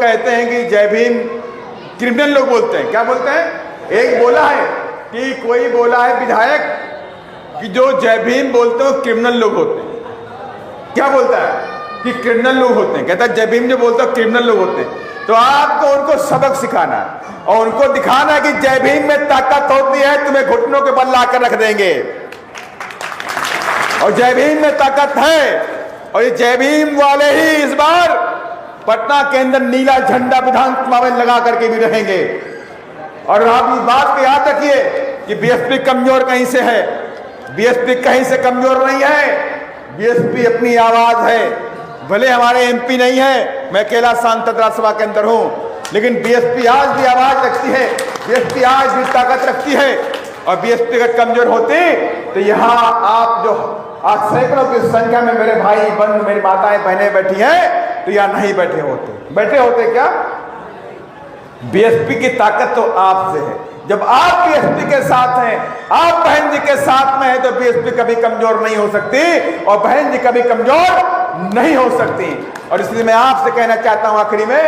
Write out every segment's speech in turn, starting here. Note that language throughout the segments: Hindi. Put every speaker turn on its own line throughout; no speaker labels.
कहते हैं कि जय भीम क्रिमिनल लोग बोलते हैं। क्या बोलते हैं? एक बोला है कि कोई बोला है विधायक कि जो जय भीम बोलते हैं क्रिमिनल लोग होते हैं। क्या बोलता है? कि क्रिमिनल लोग होते हैं। कहता है जय भीम जो बोलता है क्रिमिनल लोग होते हैं। तो आपको उनको सबक सिखाना है और उनको दिखाना है कि जय भीम में ताकत होती है, तुम्हें घुटनों के बल लाकर रख देंगे। और जय भीम में ताकत है और ये जय भीम वाले ही इस बार पटना के अंदर नीला झंडा विधानसभा में लगा करके भी रहेंगे। और आप इस बात को याद रखिए कि बीएसपी कमजोर कहीं से है, बीएसपी कहीं से कमजोर नहीं है। बीएसपी अपनी आवाज है, भले हमारे एमपी नहीं है, मैं अकेला सांसद राज्यसभा के अंदर हूं, लेकिन बीएसपी आज भी आवाज रखती है, बीएसपी आज भी ताकत रखती है। और बीएसपी अगर कमजोर होती तो यहाँ आप जो आज सैकड़ों की संख्या में मेरे भाई बहन मेरी माताएं बहनें बैठी हैं, तो यहाँ नहीं बैठे होते क्या? बीएसपी की ताकत तो आपसे है। जब आप बीएसपी के साथ हैं, आप बहन जी के साथ में हैं, तो बीएसपी कभी कमजोर नहीं हो सकती और बहन जी कभी कमजोर नहीं हो सकती। और इसलिए मैं आपसे कहना चाहता हूं आखिरी में,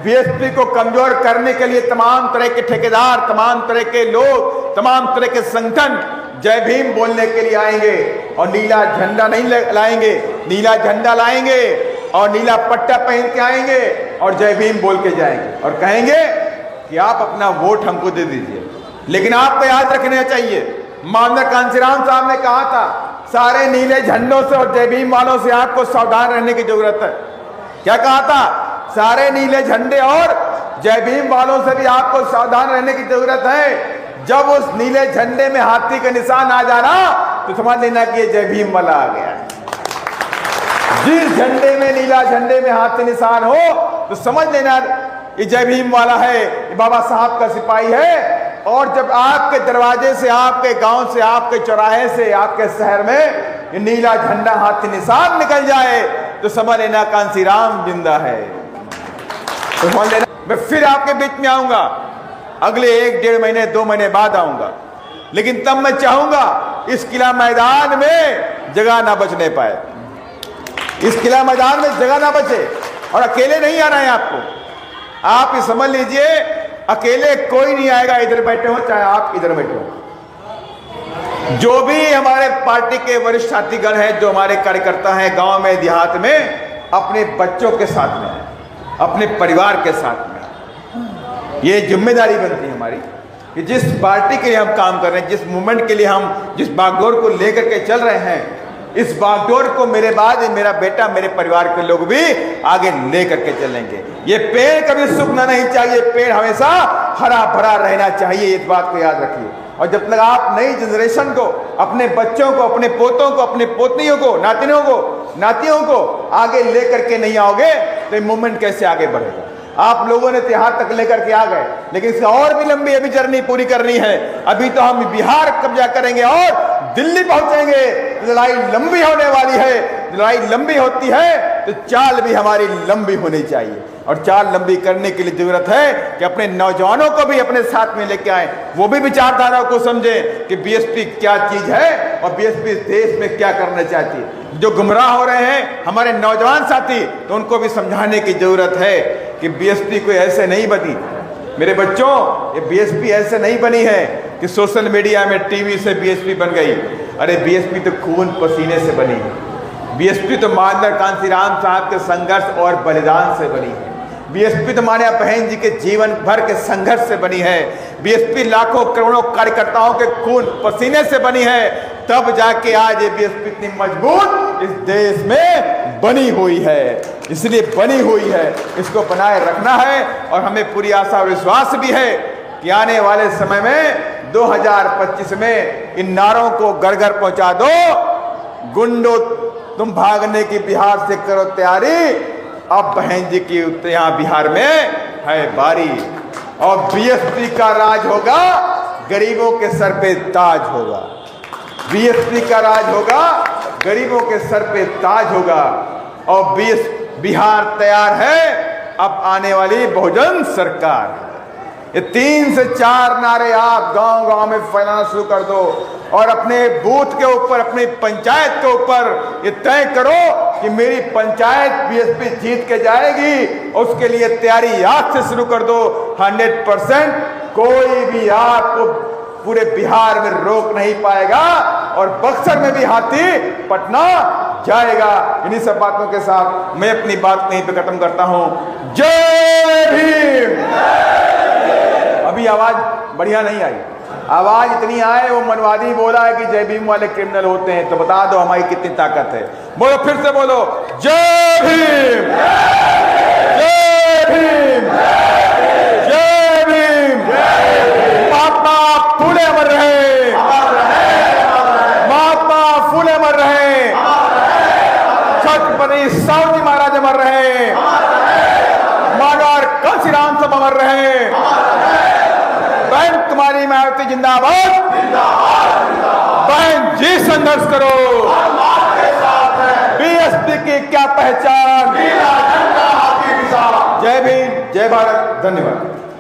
बीएसपी को कमजोर करने के लिए तमाम तरह के ठेकेदार, तमाम तरह के लोग, तमाम तरह के संगठन जय भीम बोलने के लिए आएंगे और नीला झंडा नहीं लाएंगे, नीला झंडा लाएंगे और नीला पट्टा पहन के आएंगे और जय भीम बोल के जाएंगे और कहेंगे कि आप अपना वोट हमको दे दीजिए। लेकिन आपको याद रखना चाहिए, माननीय कांशीराम साहब ने कहा था, सारे नीले झंडों से और जय भीम वालों से आपको सावधान रहने की जरूरत है। क्या कहा था? सारे नीले झंडे और जय भीम वालों से भी आपको सावधान रहने की जरूरत है। जब उस नीले झंडे में हाथी का निशान आ जाना तो समझ लेना कि ये जय भीम वाला आ गया है। जिस झंडे में, नीला झंडे में हाथी निशान हो तो समझ लेना ये जय भीम वाला है, ये बाबा साहब का सिपाही है। और जब आपके दरवाजे से, आपके गांव से, आपके चौराहे से, आपके शहर में ये नीला झंडा हाथी निशान निकल जाए तो समझ लेना कांशीराम जिंदा है। तो समझ लेना मैं फिर आपके बीच में आऊंगा, अगले 1-1.5 महीने 2 महीने बाद आऊंगा, लेकिन तब मैं चाहूंगा इस किला मैदान में जगह ना बचने पाए, इस किला मैदान में जगह ना बचे। और अकेले नहीं आना है आपको, आप ये समझ लीजिए अकेले कोई नहीं आएगा। इधर बैठे हो चाहे आप इधर बैठे हो, जो भी हमारे पार्टी के वरिष्ठ साथीगण हैं, जो हमारे कार्यकर्ता हैं गांव में, देहात में, अपने बच्चों के साथ में, अपने परिवार के साथ में, ये जिम्मेदारी बनती है हमारी कि जिस पार्टी के लिए हम काम कर रहे हैं, जिस मूवमेंट के लिए हम जिस बागडोर को लेकर के चल रहे हैं, इस बागडोर को मेरे बाद मेरा बेटा, मेरे परिवार के लोग भी आगे ले करके चलेंगे। ये पेड़ कभी सूखना नहीं चाहिए, पेड़ हमेशा हरा भरा रहना चाहिए, इस बात को याद रखिए। और जब तक आप नई जनरेशन को, अपने बच्चों को, अपने पोतों को, अपने पोतियों को, नातियों को आगे ले करके नहीं आओगे तो ये मूवमेंट कैसे आगे बढ़ेगा? आप लोगों ने यहाँ तक लेकर के आ गए, लेकिन इसका और भी लंबी अभी जर्नी पूरी करनी है। अभी तो हम बिहार कब्जा करेंगे और दिल्ली पहुंचेंगे, लड़ाई लंबी होने वाली है। लड़ाई लंबी होती है तो चाल भी हमारी लंबी होनी चाहिए, और चाल लंबी करने के लिए जरूरत है कि अपने नौजवानों को भी अपने साथ में लेके आए, वो भी विचारधारा को समझें कि बीएसपी क्या चीज है और बीएसपी देश में क्या करना चाहती है। जो गुमराह हो रहे हैं हमारे नौजवान साथी, तो उनको भी समझाने की जरूरत है कि बीएसपी कोई ऐसे नहीं बनी। मेरे बच्चों, ये बीएसपी ऐसे नहीं बनी है कि सोशल मीडिया में, टीवी से बीएसपी बन गई। अरे बीएसपी तो खून पसीने से बनी है। बीएसपी तो माननीय कांशीराम साहब के संघर्ष और बलिदान से बनी है। बीएसपी तो माननीय बहन जी के जीवन भर के संघर्ष से बनी है। बीएसपी लाखों करोड़ों कार्यकर्ताओं के खून पसीने से बनी है। तब जाके आज ये बीएसपी इतनी मजबूत इस देश में बनी हुई है। इसलिए बनी हुई है, इसको बनाए रखना है। और हमें पूरी आशा और विश्वास भी है कि आने वाले समय में 2025 में इन नारों को घर घर पहुंचा दो। गुंडो तुम भागने की बिहार से करो तैयारी, अब बहन जी की यहाँ बिहार में है बारी। और बीएसपी का राज होगा, गरीबों के सर पे ताज होगा। बीएसपी का राज होगा, गरीबों के सर पे ताज होगा। और बिहार तैयार है, अब आने वाली बहुजन सरकार। ये 3 से 4 नारे आप गांव गांव में फैलाना शुरू कर दो और अपने बूथ के ऊपर, अपनी पंचायत के ऊपर ये तय करो कि मेरी पंचायत बीएसपी जीत के जाएगी, उसके लिए तैयारी आज से शुरू कर दो। 100% कोई भी आपको पूरे बिहार में रोक नहीं पाएगा और बक्सर में भी हाथी पटना जाएगा। इन्हीं सब बातों के साथ मैं अपनी बात यहीं पे खत्म करता हूं। जय भीम। अभी आवाज बढ़िया नहीं आई, आवाज इतनी आए, वो मनवादी बोला है कि जय भीम वाले क्रिमिनल होते हैं, तो बता दो हमारी कितनी ताकत है। बोलो, फिर से बोलो, जय भीम, जय भीम, जय भीम। महात्मा फूले अमर रहे, महात्मा फूले अमर रहे, छत्रपति शिवाजी महाराज अमर रहे, महाराज कांशीराम सब अमर रहे। बहन तुम्हारी मायावती जिंदाबाद, बहन जी संघर्ष करो। बीएसपी की क्या पहचान। जय भीम, जय भारत, धन्यवाद।